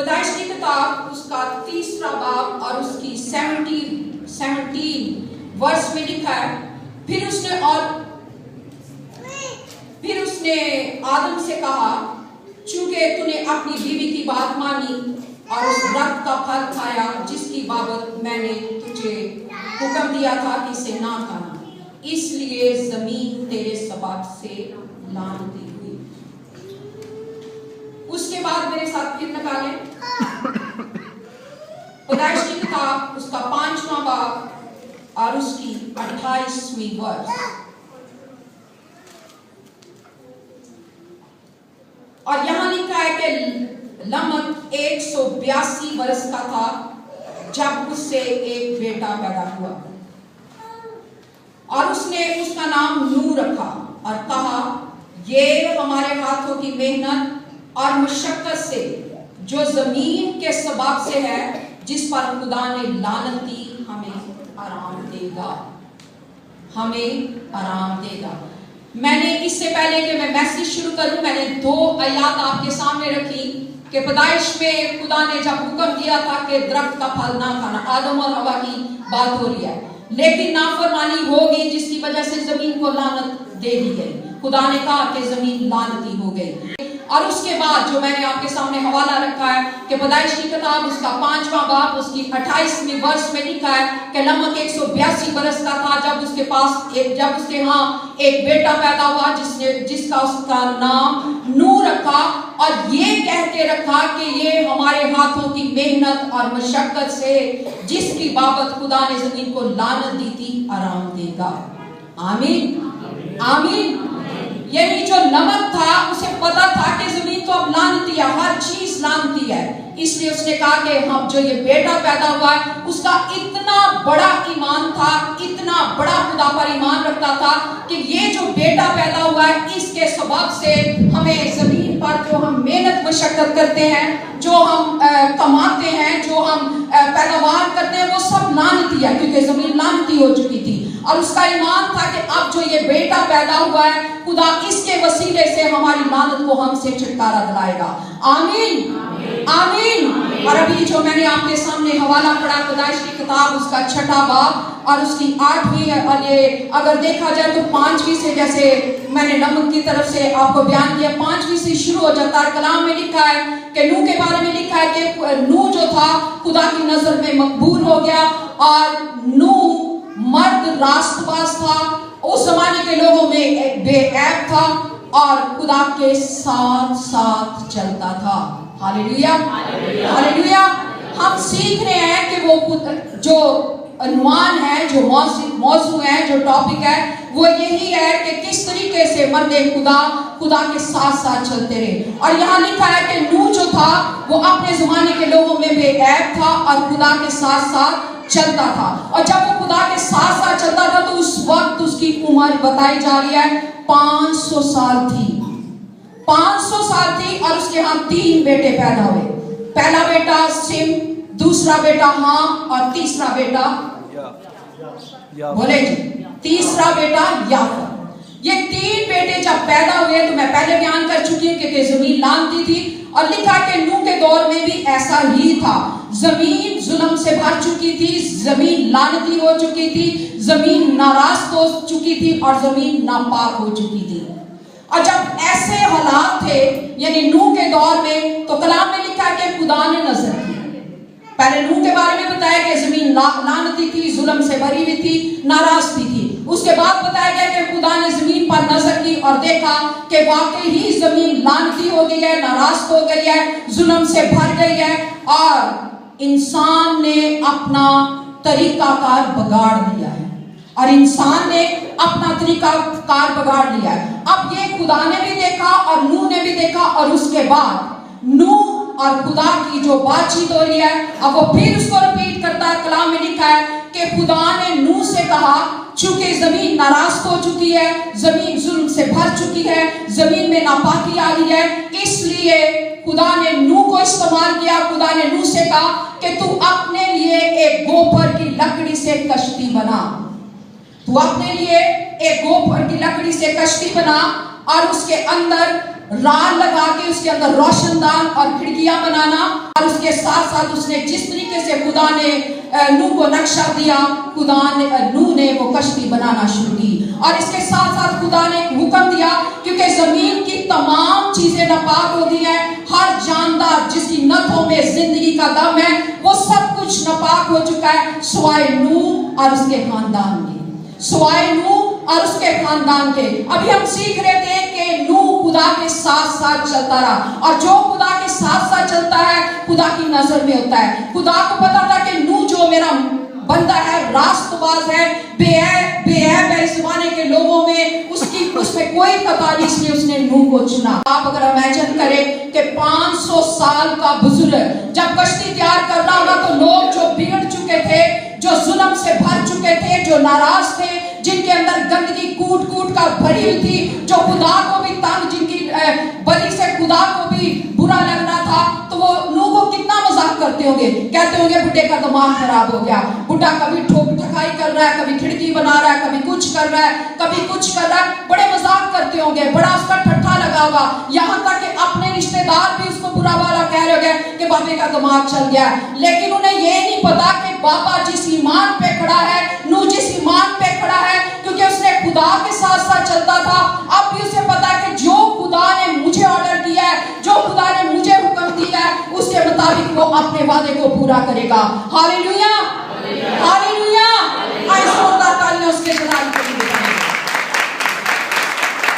پیدائش کی کتاب اس کا 3 باب اور اس کی 17 ورس میں لکھا ہے، پھر اس نے آدم سے کہا، چونکہ تو نے اپنی بیوی کی بات مانی اور اس درخت کا پھل کھایا جس کی بابت میں نے تجھے حکم دیا تھا کہ اسے نہ کھانا، اس لیے زمین تیرے سبب سے لعنتی ہوئی۔ اس کے بعد میرے ساتھ پھر نکالیں پیدائش کی کتاب اس کا 5واں باب اور اس کی 28ویں ورس۔ اور یہاں لکھا ہے کہ لمک 182 برس کا تھا جب اس سے ایک بیٹا پیدا ہوا، اور اس نے اس کا نام نوح رکھا اور کہا، یہ ہمارے ہاتھوں کی محنت اور مشقت سے جو زمین کے سبب سے ہے، جس پر خدا نے لعنت دی، ہمیں آرام دے گا، ہمیں آرام دے گا۔ میں نے اس سے پہلے کہ میں میسج شروع کروں، میں نے 2 آیات آپ کے سامنے رکھی کہ پیدائش میں خدا نے جب حکم دیا تھا کہ درخت کا پھل نہ کھانا، آدم اور حوا کی بات ہو رہی ہے، لیکن نافرمانی ہوگی جس کی وجہ سے زمین کو لعنت دے دی گئی۔ خدا نے کہا کہ زمین لعنتی ہو گئی۔ اور اس کے بعد جو میں نے آپ کے سامنے حوالہ رکھا ہے کہ پیدائش کی کتاب اس کا 5واں باب اس کی 28ویں ورس میں لکھا ہے کہ لمک 182 برس کا تھا جب اس کے ہاں ایک بیٹا پیدا ہوا جس کا اس کا نام نوح رکھا، اور یہ کہہ کے رکھا کہ یہ ہمارے ہاتھوں کی محنت اور مشقت سے جس کی بابت خدا نے زمین کو لعنت دی تھی، آرام دے گا۔ آمین آمین۔ یعنی جو نمک تھا اسے پتا تھا کہ زمین تو اب لعنتی ہے، ہر چیز لعنتی ہے، اس لیے اس نے کہا کہ ہم جو یہ بیٹا پیدا ہوا ہے اس کا اتنا بڑا ایمان تھا، اتنا بڑا خدا پر ایمان رکھتا تھا کہ یہ جو بیٹا پیدا ہوا ہے اس کے سبب سے ہمیں زمین پر جو ہم محنت مشقت کرتے ہیں، جو ہم کماتے ہیں، جو ہم پیداوار کرتے ہیں، وہ سب لعنتی ہے، کیونکہ زمین لعنتی ہو چکی تھی۔ اور اس کا ایمان تھا کہ اب جو یہ بیٹا پیدا ہوا ہے خدا اس کے وسیلے سے ہماری لعنت کو ہم سے چھٹکارا دلائے گا۔ آمین آمین۔ اور ابھی جو میں نے آپ کے سامنے حوالہ پڑھا پیدائش کی کتاب اس کا 6واں باب اور اس کی 8ویں، اور یہ اگر دیکھا جائے تو 5ویں سے، جیسے میں نے نمک کی طرف سے آپ کو بیان کیا، 5ویں سے شروع ہو جاتا ہے۔ کلام میں لکھا ہے کہ نوح کے بارے میں لکھا ہے کہ نوح جو تھا خدا کی نظر میں مقبول ہو گیا، اور نوح مرد راست باز تھا، اس زمانے کے لوگوں میں ایک بے عیب تھا اور خدا کے ساتھ ساتھ چلتا تھا۔ ہاللیلویا ہاللیلویا۔ ہم سیکھ رہے ہیں کہ وہ جو عنوان ہے، جو موضوع ہے، جو ٹاپک ہے، وہ یہی ہے کہ کس طریقے سے مرد خدا کے ساتھ ساتھ چلتے رہے۔ اور یہاں لکھا ہے کہ نوح جو تھا وہ اپنے زمانے کے لوگوں میں بے عیب تھا اور خدا کے ساتھ ساتھ چلتا تھا، اور جب وہ خدا کے ساتھ ساتھ چلتا تھا تو اس وقت اس کی عمر بتائی جا رہی ہے 500 سال تھی، 500 سال تھی، اور اس کے ہاں 3 بیٹے پیدا ہوئے۔ پہلا بیٹا سم، دوسرا بیٹا ہام، اور تیسرا بیٹا بولے جی، تیسرا بیٹا یافت۔ یہ 3 بیٹے جب پیدا ہوئے تو میں پہلے بیان کر چکی ہوں کہ زمین لعنتی تھی، اور لکھا کہ نوح کے دور میں بھی ایسا ہی تھا، زمین ظلم سے بھر چکی تھی، زمین لعنتی ہو چکی تھی، زمین ناراض ہو چکی تھی، اور زمین ناپاک ہو چکی تھی۔ اور جب ایسے حالات تھے یعنی نوح کے دور میں، تو کلام میں لکھا کہ خدا نے نظر کی، پہلے نوح کے بارے میں بتایا کہ زمین لعنتی تھی، ظلم سے بھری ہوئی تھی، ناراض تھی۔ اس کے بعد بتایا گیا کہ خدا نے زمین پر نظر کی اور دیکھا کہ واقعی ہی زمین لعنتی ہو گئی ہے، ناراض ہو گئی ہے، ظلم سے بھر گئی ہے، اور انسان نے اپنا طریقہ کار بگاڑ لیا ہے، اور انسان نے اپنا طریقہ کار بگاڑ لیا ہے۔ اب یہ خدا نے بھی دیکھا اور نوح نے بھی دیکھا، اور اس کے بعد نوح اور خدا کی جو بات چیت ہو رہی ہے، اب وہ پھر اس کو ریپیٹ کرتا ہے۔ کلام میں لکھا ہے کہ خدا نے نوح سے کہا، چونکہ زمین ناراض ہو چکی ہے، زمین ظلم سے بھر چکی ہے، زمین میں ناپاکی آ گئی ہے، اس لیے خدا نے نوح کو استعمال کیا۔ خدا نے نوح سے کہا کہ تو اپنے لیے ایک گوبر کی لکڑی سے کشتی بنا، تو اپنے لیے ایک گوبر کی لکڑی سے کشتی بنا، اور اس کے اندر राल लगा के उसके अंदर रोशनदान और खिड़कियां बनाना, और उसके साथ साथ उसने जिस तरीके से खुदा ने नूह को नक्शा दिया, नूह ने वो कश्ती बनाना शुरू की। और इसके साथ साथ खुदा ने हुक्म दिया, क्योंकि जमीन की तमाम चीजें नापाक हो गई हैं, हर जानदार जिसकी नथों में जिंदगी का दम है, वो सब कुछ नापाक हो चुका है, सिवाय नूह और उसके खानदान के, सिवाय नूह और उसके खानदान के। अभी हम सीख रहे थे कि नूह खुदा के साथ साथ चलता रहा, और जो खुदा के साथ साथ चलता है खुदा की नजर में होता है। खुदा को पता था कि नूह जो मेरा बंदा है, रास्तबाज है, बेऐब है इस जमाने के लोगों में, उसमें कोई खता नहीं, इसलिए उसने नूह को चुना। आप अगर इमेजिन करें कि 500 साल का बुजुर्ग जब कश्ती तैयार कर रहा होगा, तो लोग जो बिगड़ चुके थे, जो जुल्म से भर चुके थे, जो नाराज थे, जिनके अंदर गंदगी कूट कूट कर भरी हुई थी, जो खुदा को भी तंग, जिनकी बलि से खुदा को भी बुरा लग रहा था, तो वो नूह को कितना मजाक करते होंगे, कहते होंगे बुढ़े का दिमाग खराब हो गया, बुढ़ा कभी ठोक ठकाई कर रहा है, कभी खिड़की बना रहा है, कभी कुछ कर रहा है, कभी कुछ कर रहा है, बड़े मजाक करते होंगे, बड़ा उसका ठट्ठा लगा होगा, यहाँ तक कि अपने रिश्तेदार भी उसको बुरा वाला कह रहे होंगे कि बाबे का दिमाग चल गया। लेकिन उन्हें ये नहीं पता कि बाबा जिस ईमान पे खड़ा है, नूह जिस ईमान पे खड़ा है, क्योंकि उसने खुदा के साथ साथ चलता था, अब भी उसे पता है कि जो खुदा ने मुझे ऑर्डर किया है, जो खुदा ने मुझे हुक्म दिया है, उसके मुताबिक वो अपने वादे को पूरा करेगा। Hallelujah, hallelujah. आइए जोरदार तालियां उसके जलाल के लिए बजाएं।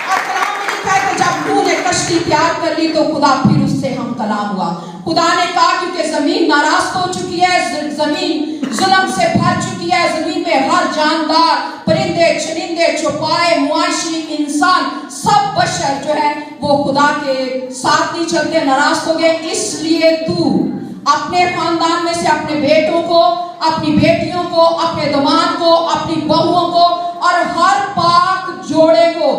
और कलाम में लिखा है कि जब नूह ने कश्ती तैयार कर ली, तो खुदा फिर उससे हम कलाम हुआ। खुदा ने कहा, क्योंकि जमीन नाराज हो चुकी है, जमीन जुल्म से भर चुकी है, जमीन में हर जानदार, परिंदे, चरिंदे, चौपाए, मुआशी, इंसान, सब बशर जो है वो खुदा के साथ नहीं चलते, नाराज हो गए। इसलिए तू अपने खानदान में से अपने बेटों को, अपनी बेटियों को, अपने दामाद को, अपनी बहुओं को और हर पाक जोड़े को,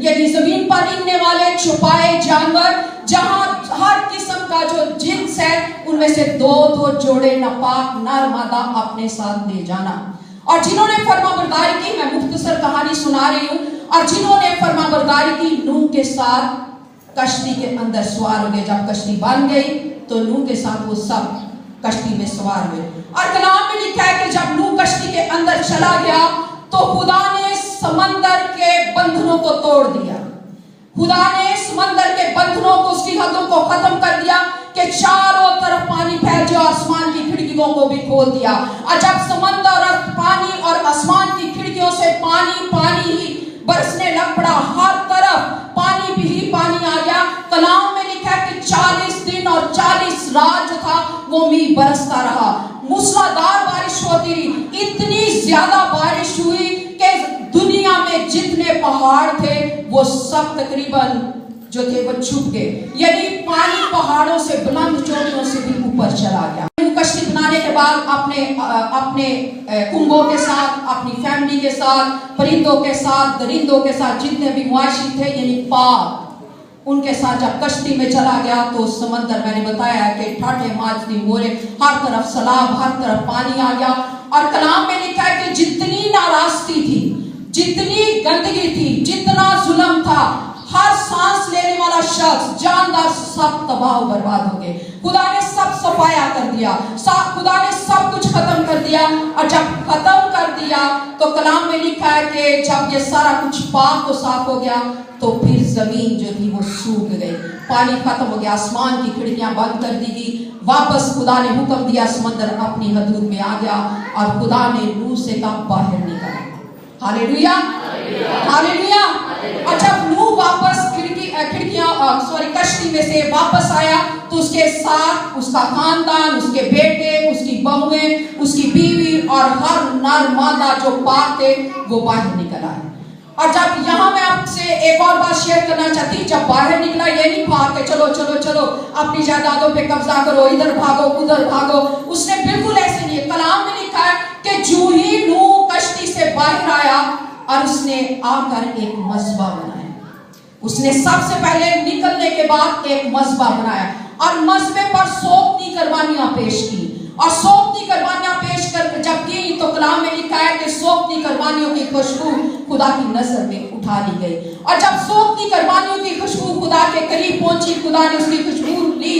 यानी जमीन पर रेंगने वाले छुपाए जानवर, जहां हर किस्म का जो जिन्स है, उनमें से 2-2 जोड़े नापाक नर मादा अपने साथ ले जाना। और जिन्होंने फरमाबरदारी की, मैं मुख्तसर कहानी सुना रही हूँ, और जिन्होंने फरमाबरदारी की, नूह के साथ कश्ती के अंदर सवार हो गए। जब कश्ती बन गई तो नूह के साथ वो सब कश्ती में सवार हुए। और कलाम में लिखा है कि जब नूह कश्ती के अंदर चला गया, तो खुदा ने समंदर के बंधनों को तोड़ दिया। खुदा ने समंदर के बंधनों को, उसकी हदों को खत्म कर दिया कि चारों तरफ पानी फैल जाए, आसमान की खिड़कियों को भी खोल दिया। और जब समंदर और पानी और आसमान की खिड़कियों से पानी पानी ही बरसने लग पड़ा, हर तरफ पानी भी ही पानी आ गया। कलाम में लिखा है कि 40 दिन और 40 रात जो था वो मींह बरसता रहा, मूसलाधार बारिश होती रही। इतनी ज्यादा बारिश हुई कि दुनिया में जितने पहाड़ थे वो सब तकरीबन जो थे वो छुप गए, यानी पानी पहाड़ों से, बुलंद चोटियों से भी ऊपर चला गया। कश्ती बनाने के बाद अपने कुंभों के साथ, अपनी फैमिली के साथ, परिंदों के साथ, दरिंदों के साथ, जितने भी मुआशी थे यानी पाक, उनके साथ जब कश्ती में चला गया, तो समंदर, मैंने बताया है कि ठाठे माचती मोरे, हर तरफ सैलाब, हर तरफ पानी आ गया। और कलाम में लिखा है कि जितनी नाराजगी थी, जितनी गंदगी थी, जितना जुल्म था, हर सांस लेने वाला शख्स, जानदार, सब तबाह बर्बाद हो गए। खुदा ने सब सफाया कर दिया, खुदा ने सब कुछ खत्म कर दिया। और जब खत्म कर दिया तो कलाम में लिखा है कि जब ये सारा कुछ पाक और साफ हो गया, तो फिर जमीन जो थी वो सूख गई, पानी खत्म हो गया, आसमान की खिड़कियां बंद कर दी गई। वापस खुदा ने हुक्म दिया, समंदर अपनी हदूद में आ गया, और खुदा ने नूह से कहा बाहर निकल। Hallelujah, hallelujah. और जब नूह वापस कश्ती में से वापस आया, तो उसके साथ उसका खानदान, उसके बेटे, उसकी बहुएं, उसकी बीवी और हर नर मादा जो पाक थे वो बाहर निकल आए। और जब यहाँ मैं आपसे एक और बात शेयर करना चाहती हूँ, जब बाहर निकला, ये नहीं भाग के चलो चलो चलो अपनी जायदादों पे कब्जा करो, इधर भागो उधर भागो, उसने बिल्कुल ऐसे नहीं। कलाम में लिखा है कि जो ही नूह कश्ती से बाहर आया और उसने आकर एक मज़बा बनाया। उसने सबसे पहले निकलने के बाद एक मज़बा बनाया और मज़बे पर सोपनी कुर्बानियां पेश की। और सोपनी कुर्बानियां पेश कर जब की, तो कलाम में लिखा है कि सोखती कुर्बानियों की खुशबू खुदा की नजर में उठा ली गई। और जब सोखती कुर्बानियों की खुशबू खुदा के करीब पहुंची, खुदा ने उसकी खुशबू ली,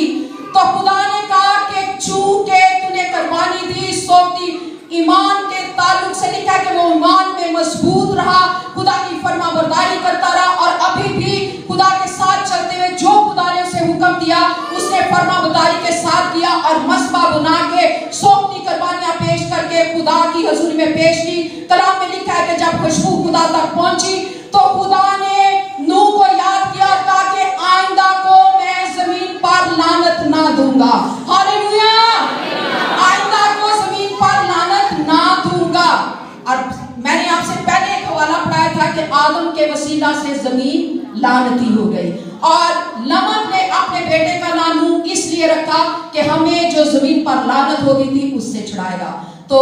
तो खुदा ने कहा कि चूंकि तूने कुर्बानी दी सोखती ईमान के ताल्लुक से, लिखा है कि वो ईमान में मजबूत रहा, खुदा की फरमाबरदारी करता रहा, और अभी भी खुदा के साथ चलते हुए जो खुदा ने उसे हुक्म दिया उसने फरमाबरदारी के साथ किया, और मसबा बना के सोखती कुर्बानियां पेश करके खुदा की हजूरी में पेश की। कलाम में लिखा है कि जब खुशबू खुदा तक पहुंची तो खुदा ने नूह को याद किया, कहा कि आइंदा को मैं जमीन पर लानत ना दूंगा। हालेलुया, आइंदा को जमीन पर लानत ना दूंगा। और मैंने आपसे पहले एक हवाला पढ़ाया था कि आदम के वसीला से जमीन लानती हो गई, और लमक ने अपने बेटे का नाम नूह इसलिए रखा कि हमें जो जमीन पर लानत हो गई थी उससे छुड़ाएगा। तो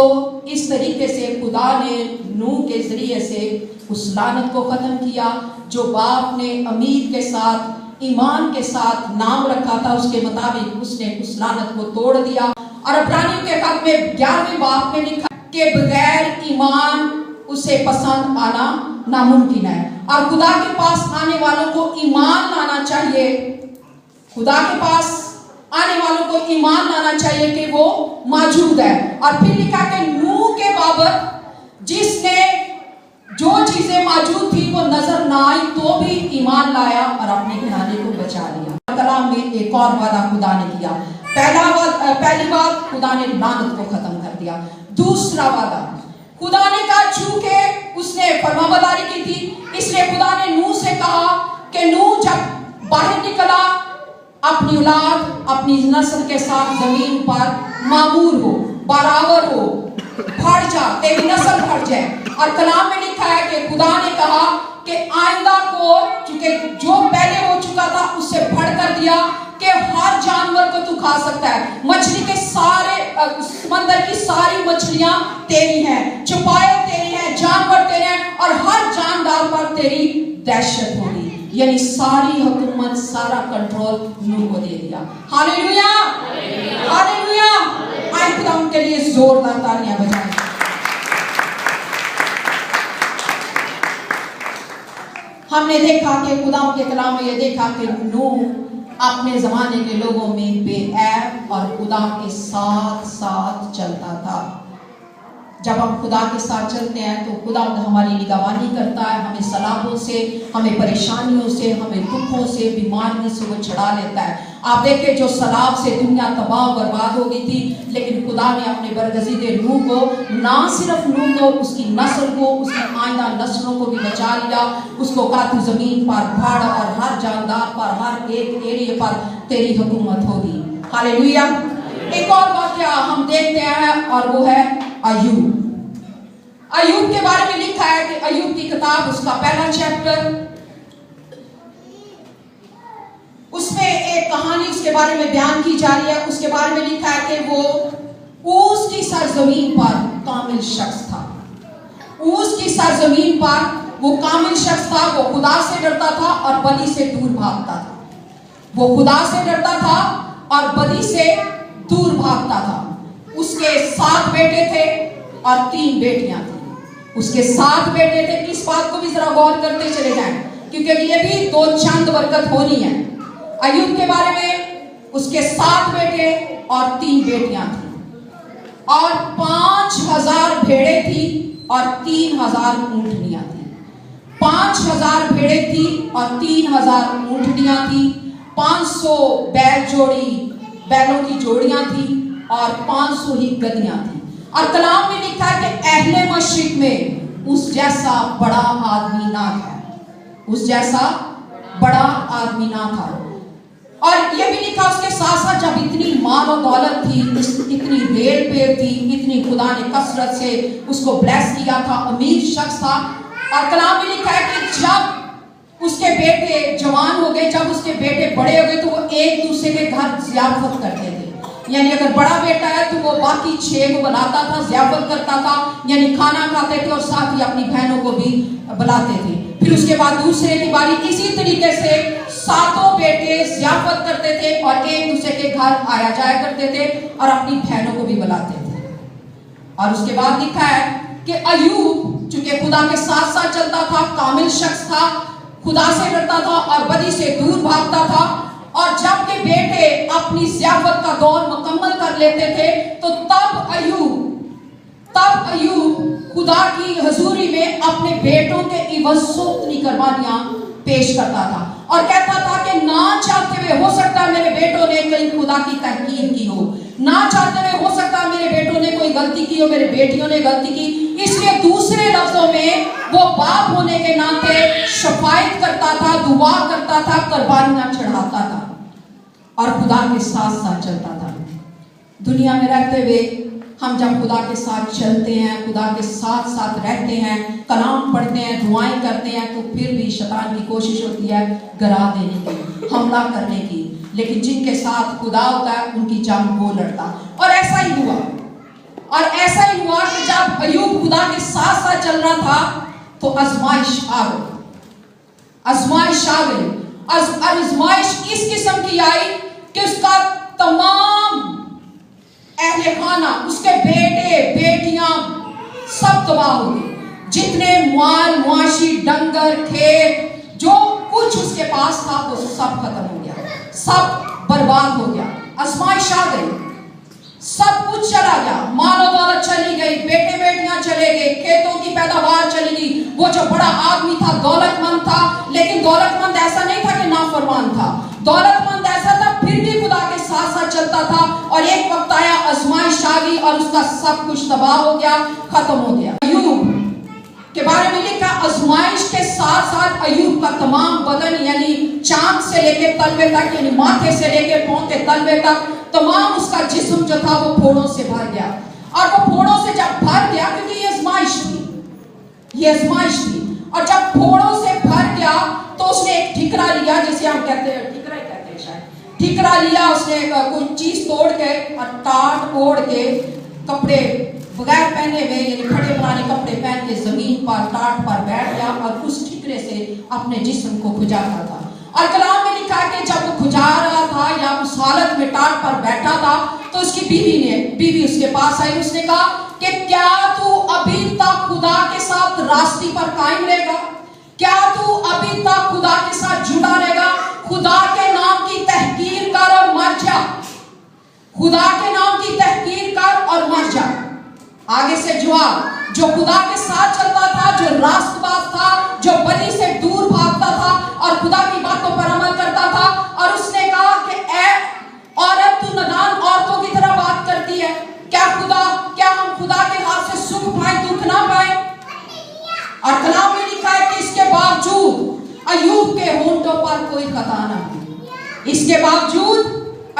इस तरीके से खुदा ने नूह के जरिए से उस लानत को खत्म किया जो बाप ने अमीर के साथ ईमान के साथ नाम रखा था, उसके मुताबिक उसने उस लानत को तोड़ दिया। और इब्रानियों के खत में 11वें बाब में लिखा कि बगैर ईमान उसे पसंद आना नामुमकिन है, और खुदा के पास आने वालों को ईमान लाना चाहिए। खुदा के पास आने वालों को ईमान लाना चाहिए कि वो मौजूद है। और फिर लिखा कि नूह के बाबत जिसने जो चीजें मौजूद थी वो नजर ना आई तो भी ईमान लाया और अपने घराने को बचा लिया। कलाम में एक और वादा खुदा ने किया। पहली बात खुदा ने लानत को खत्म कर दिया। दूसरा वादा खुदा ने कहा, चूंकि उसने फरमाबरदारी की थी इसलिए खुदा ने नूह से कहा कि नूह जब बाहर निकला अपनी औलाद अपनी नस्ल के साथ जमीन पर मामूर हो, बराबर हो, बढ़ जा, तेरी नस्ल बढ़ जाए। और कलाम में लिखा है कि खुदा ने कहा कि आइंदा को, क्योंकि जो पहले हो चुका था उससे बढ़ कर दिया कि हर जानवर को तू खा सकता है, मछली के सारे समंदर की सारी मछलियां तेरी हैं, चौपाए तेरी हैं, जानवर तेरे हैं, और हर जानदार पर तेरी दहशत होगी। यानी सारी हुकूमत, सारा कंट्रोल नूह को दे दिया। Hallelujah, hallelujah. आए खुदा उनके लिए जोरदार तालियां बजाएं। हमने देखा कि खुदा के कलाम में ये देखा कि नूह अपने जमाने के लोगों में बेऐब और खुदा के साथ साथ चलता था। जब हम खुदा के साथ चलते हैं तो खुदा हमारी निगरानी करता है, हमें सलाबों से, हमें परेशानियों से, हमें दुखों से, बीमारियों से वो छुड़ा लेता है। आप देखें जो सलाब से दुनिया तबाह बर्बाद हो गई थी, लेकिन खुदा ने अपने बरगज़ीदे नूह को, ना सिर्फ नूह को, उसकी नस्ल को, उसकी आइंदा नस्लों को भी बचा लिया। उसको कहा तू जमीन पर बढ़ और हर जानदार पर, हर एक एरिया पर तेरी हुकूमत होगी। हालेलुया। एक और वाकया हम देखते हैं और वो है अय्यूब। अय्यूब के बारे में लिखा है कि अय्यूब की किताब उसका पहला चैप्टर, उसमें एक कहानी उसके बारे में बयान की जा रही है। उसके बारे में लिखा है कि वो ऊस की सरजमीन पर कामिल शख्स था। ऊस की सरजमीन पर वो कामिल शख्स था। वो खुदा से डरता था और बदी से दूर भागता था। वो खुदा से डरता था और बदी से दूर भागता था। उसके 7 बेटे थे और 3 बेटियां थी। उसके 7 बेटे थे। इस बात को भी जरा गौर करते चले जाएं, क्योंकि ये भी 2 चंद बरकत होनी है। अय्यूब के बारे में उसके 7 बेटे और 3 बेटियां थी, और 5000 भेड़े थी और 3000 ऊंटनियां थी। 5000 भेड़े थी और 3000 ऊंटनियां थी। 500 बैलों की जोड़ियां थी और 500 ही गदहियां थी। और कलाम में लिखा है कि अहले मशरिक में उस जैसा बड़ा आदमी ना था। उस जैसा बड़ा आदमी ना था। और ये भी लिखा उसके साथ साथ जब इतनी माल और दौलत थी, इतनी रेल पेड़ थी, इतनी खुदा ने कसरत से उसको ब्लेस किया था, अमीर शख्स था। और कलाम में लिखा है कि जब उसके बेटे जवान हो गए, जब उसके बेटे बड़े हो गए, तो वो एक दूसरे के घर ज़ियाफत करते थे। यानी अगर बड़ा बेटा है तो वो बाकी 6 को बुलाता था, ज़ियाफत करता था, यानी खाना खाते थे और साथ ही अपनी बहनों को भी बुलाते थे। फिर उसके बाद दूसरे की बारी, इसी तरीके से 7 बेटे ज़ियाफत करते थे और एक दूसरे के घर आया जाया करते थे और अपनी बहनों को भी बुलाते थे। اور اس کے بعد لکھا ہے کہ ایوب چونکہ خدا کے ساتھ ساتھ چلتا تھا، کامل شخص تھا، خدا سے ڈرتا تھا اور بدی سے دور بھاگتا تھا، اور جب کہ بیٹے اپنی ضیافت کا دور مکمل کر لیتے تھے تو تب ایوب خدا کی حضوری میں اپنے بیٹوں کے عوض اتنی قربانیاں پیش کرتا تھا اور کہتا تھا کہ نہ چاہتے ہوئے ہو سکتا میرے بیٹوں نے کہیں خدا کی تحقیر کی ہو، نہ چاہتے ہوئے ہو سکتا میرے بیٹوں نے کوئی غلطی کی ہو، میرے بیٹیوں نے غلطی کی، اس لیے دوسرے لفظوں میں وہ باپ ہونے کے ناطے شفاعت کرتا تھا، دعا کرتا تھا، قربانیاں چڑھاتا تھا اور خدا کے ساتھ ساتھ چلتا تھا۔ دنیا میں رہتے ہوئے ہم جب خدا کے ساتھ چلتے ہیں، خدا کے ساتھ ساتھ رہتے ہیں، کلام پڑھتے ہیں، دعائیں کرتے ہیں، تو پھر بھی شیطان کی کوشش ہوتی ہے گرا دینے کی، حملہ کرنے کی، لیکن جن کے ساتھ خدا ہوتا ہے ان کی جنگ وہ لڑتا۔ اور ایسا ہی ہوا کہ جب ایوب خدا کے ساتھ ساتھ چل رہا تھا تو آزمائش آ گئی، آزمائش اس قسم کی آئی کہ اس کا تمام اہل خانہ، اس کے بیٹے بیٹیاں سب تباہ ہو گئے، جتنے مال مواشی ڈنگر کھیت جو کچھ اس کے پاس تھا وہ سب ختم ہو گیا، سب برباد ہو گیا۔ آزمائش آ گئی، سب کچھ چلا گیا، مال و دولت چلی گئی، بیٹے بیٹیاں چلے گئے، کھیتوں کی پیداوار چلی گئی۔ وہ جو بڑا آدمی تھا دولت مند تھا، لیکن دولت مند ایسا نہیں تھا کہ نافرمان تھا، دولت مند ایسا تھا پھر بھی خدا کے ساتھ ساتھ چلتا تھا، اور ایک وقت آیا آزمائش آ گئی اور اس کا سب کچھ تباہ ہو گیا، ختم ہو گیا۔ ایوب کے بارے میں لکھا آزمائش کے ساتھ ساتھ ایوب کا تمام بدن، یعنی چاند سے لے کے تلوے تک، یعنی ماتھے سے لے کے پاؤں کے تلوے تک، تمام اس کا جسم جو تھا وہ پھوڑوں سے بھر گیا، اور وہ پھوڑوں سے جب بھر گیا، کیونکہ یہ آزمائش تھی، اور جب پھوڑوں سے بھر گیا تو اس نے ایک ٹھکرا لیا، جسے ہم کہتے ہیں ٹھکرا لیا، اس نے کوئی چیز توڑ کے اور ٹاٹ اوڑھ کے کپڑے بغیر پہنے ہوئے، یعنی کھڑے پرانے کپڑے پہن کے زمین پر ٹاٹ پر بیٹھ گیا اور اس ٹھکرے سے اپنے جسم کو کھجاتا تھا۔ اور کلام میں لکھا ہے کہ جب وہ کھجا رہا تھا یا اس حالت میں ٹاٹ پر بیٹھا تھا تو اس کی بیوی اس کے پاس آئی، اس نے کہا کہ کیا تو ابھی تک خدا کے ساتھ راستی پر قائم رہے گا؟ کیا تو ابھی تک خدا کے ساتھ جڑا رہے گا؟ خدا کے نام کی تحقیر کر اور مر جا، خدا کے نام کی تحقیر کر اور مر جا۔ آگے سے جواب، جو خدا کے ساتھ چلتا تھا، جو راست باز تھا، جو بدی سے دور بھاگتا تھا اور خدا کی باتوں پر عمل کرتا تھا، اور اس نے کہا کہ اے عورت، تو نادان عورتوں کی طرح بات کرتی ہے، کیا ہم خدا کے ہاتھ سے سکھ پائیں دکھ نہ پائیں؟ اور کلام میں لکھا ہے کہ اس کے باوجود ایوب کے ہونٹوں پر کوئی خطا نہ ہوئی، اس کے باوجود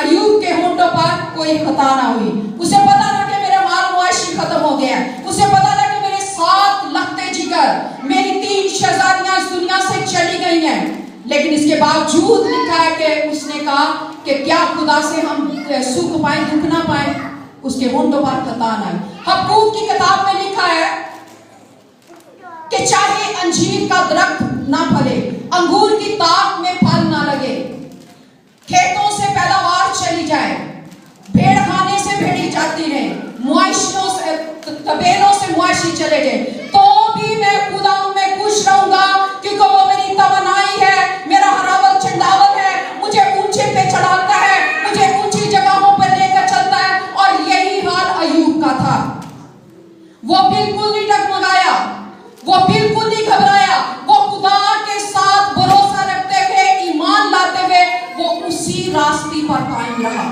ایوب کے ہونٹوں پر کوئی خطا نہ ہوئی۔ اسے پتا نہ کہ میرا مال مواشی ختم ہو گیا ہے، اسے پتا نہ کہ میرے 7 لختے جگر، میری 3 شہزادیاں اس دنیا سے چلی گئی ہیں، لیکن اس کے باوجود لکھا ہے کہ اس نے کہا کہ کیا خدا سے ہم سکھ پائیں دکھ نہ پائیں؟ اس کے ہونٹوں پر خطا نہ ہوئی۔ حبقوق کی کتاب میں لکھا ہے کہ چاہے انجیر کا درخت نہ پھلے، انگور کی تاک میں پھل نہ لگے، کھیتوں سے پیداوار چلی جائے، بھیڑ خانے سے بھیڑی جاتی رہے، مواشیوں سے طبیلوں سے مواشی چلے جائے، تو بھی میں خدا میں خوش رہوں گا، کیونکہ وہ میری توانائی ہے، میرا ہراول چنڈاول ہے، مجھے اونچے پہ چڑھاتا ہے، مجھے اونچی جگہوں پہ لے کر چلتا ہے۔ اور یہی حال ایوب کا تھا، وہ بالکل نہیں ڈگمگایا، وہ بالکل نہیں گھبرایا، وہ خدا کے ساتھ بھروسہ رکھتے ہوئے، ایمان لاتے ہوئے وہ اسی راستے پر قائم رہا،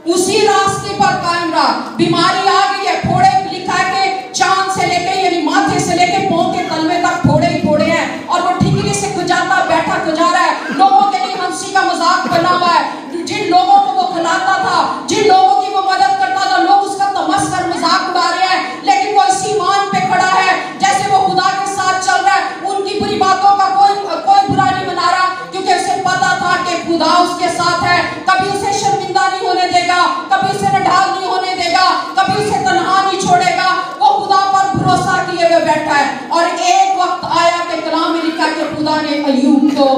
اسی راستے پر قائم رہا۔ بیماری آ گئی ہے، پھوڑے لکھا ہے کہ چاند سے لے کے، یعنی ماتھے سے لے کے پاؤں کے تلوے تک پھوڑے ہی پھوڑے ہیں، اور وہ ٹھیکری سے کھجاتا بیٹھا کھجا رہا ہے، لوگوں کے لیے ہنسی کا مذاق بنا ہوا ہے، جن لوگوں کو وہ کھلاتا تھا، جن لوگوں کی وہ مدد کرتا تھا، لوگ اس کا تمسخر مذاق اڑا رہے ہیں، لیکن وہ اسی ایمان پہ کھڑا ہے، جیسے وہ خدا کے ساتھ چل رہا ہے، ان کی بری باتوں کا کوئی برا نہیں منا رہا، کیونکہ اسے پتا تھا کہ خدا اس کے ساتھ ہے، کبھی اسے شرمندہ نہیں ہونے دے گا، کبھی اسے نڈھال نہیں ہونے دے گا، کبھی اسے تنہا نہیں چھوڑے گا، وہ خدا پر بھروسہ کیے ہوئے بیٹھا ہے۔ اور ایک وقت آیا کہ کلام میں لکھا کہ خدا نے ایوب کو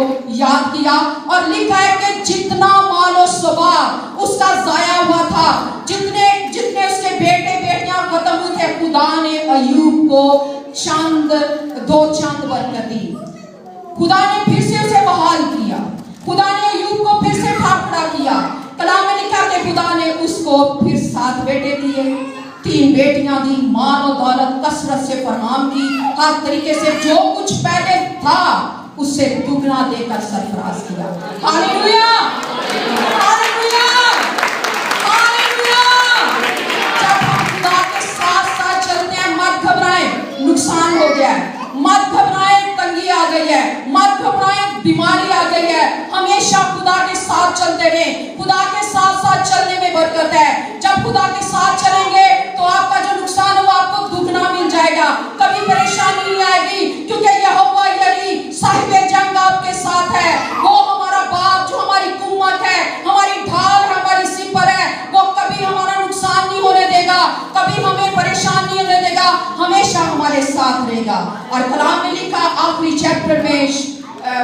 یاد کیا، اور لکھا ہے کہ جتنا مال و سبا اس کا ضائع ہوا تھا، جتنے اس کے بیٹے بیٹیاں ختم ہوئے تھے، को चंद 2 चांद बरकत दी। खुदा ने फिर से उसे बहाल किया, खुदा ने अय्यूब को फिर से ठाकरा किया। कलाम में लिखा कि खुदा ने उसको फिर 7 बेटे दिए, 3 बेटियां दी, माल और दौलत कसरत से फराहम की, हर तरीके से जो कुछ पहले था उससे दुगना देकर सरफराज किया। Hallelujah, hallelujah, hallelujah. जब हम खुदा के साथ साथ चलते हैं, मत घबराएं नुकसान हो गया है, मत घबराएं तंगी आ गई है, मत घबराएं बीमारी आ गई है। हमेशा खुदा के साथ चलते रहें, खुदा के साथ साथ चलने में बरकत है। जब खुदा के साथ चलेंगे तो आपका जो नुकसान हो आपको दुगना मिल जाएगा, कभी परेशानी नहीं आएगी, क्योंकि यहोवा यरी साहिब जंग आपके साथ है। वो हमारा बाप जो हमारी कुव्वत है, हमारी ढाल है, हमारी सिपर है, वो कभी हमारा नुकसान नहीं होने देगा, कभी हमें परेशान नहीं होने देगा, हमेशा हमारे साथ रहेगा। और कलाम में लिखा आखिरी चैप्टर में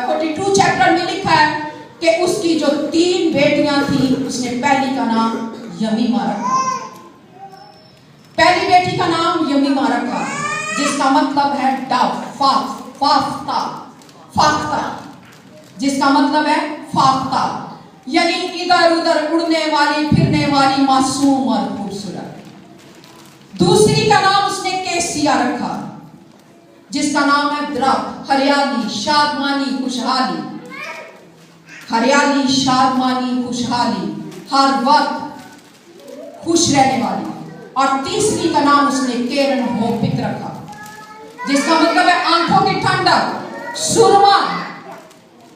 42 चैप्टर में लिखा है कि उसकी जो 3 बेटियां थी, उसने पहली का नाम यमीमा रखा। पहली बेटी का नाम यमीमा रखा, जिसका मतलब है डव, फाख्ता, जिसका मतलब है फाख्ता, यानी इधर उधर उड़ने वाली, फिरने वाली, मासूम और खूबसूरत। दूसरी का नाम उसने केसिया रखा, जिसका नाम है दरख्त, हरियाली, शादमानी, खुशहाली, हरियाली, शादमानी, खुशहाली, हर वक्त खुश रहने वाली। और तीसरी का नाम उसने केरन होपित रखा, जिसका मतलब है आंखों की ठंडक, सुरमा।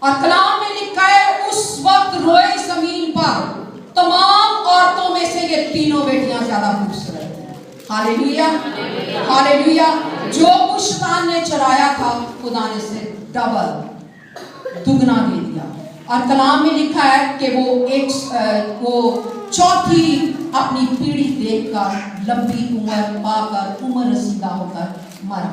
और कलाम में लिखा है उस वक्त रोए जमीन पर तमाम औरतों में से ये 3 बेटियां ज्यादा खूबसूरत थी। Hallelujah, hallelujah. जो कुछ शैतान ने चुराया था, खुदा ने से डबल, दुगना दे दिया। और कलाम में लिखा है कि वो चौथी अपनी पीढ़ी देखकर लंबी उम्र पाकर उम्र रसीदा होकर मरा।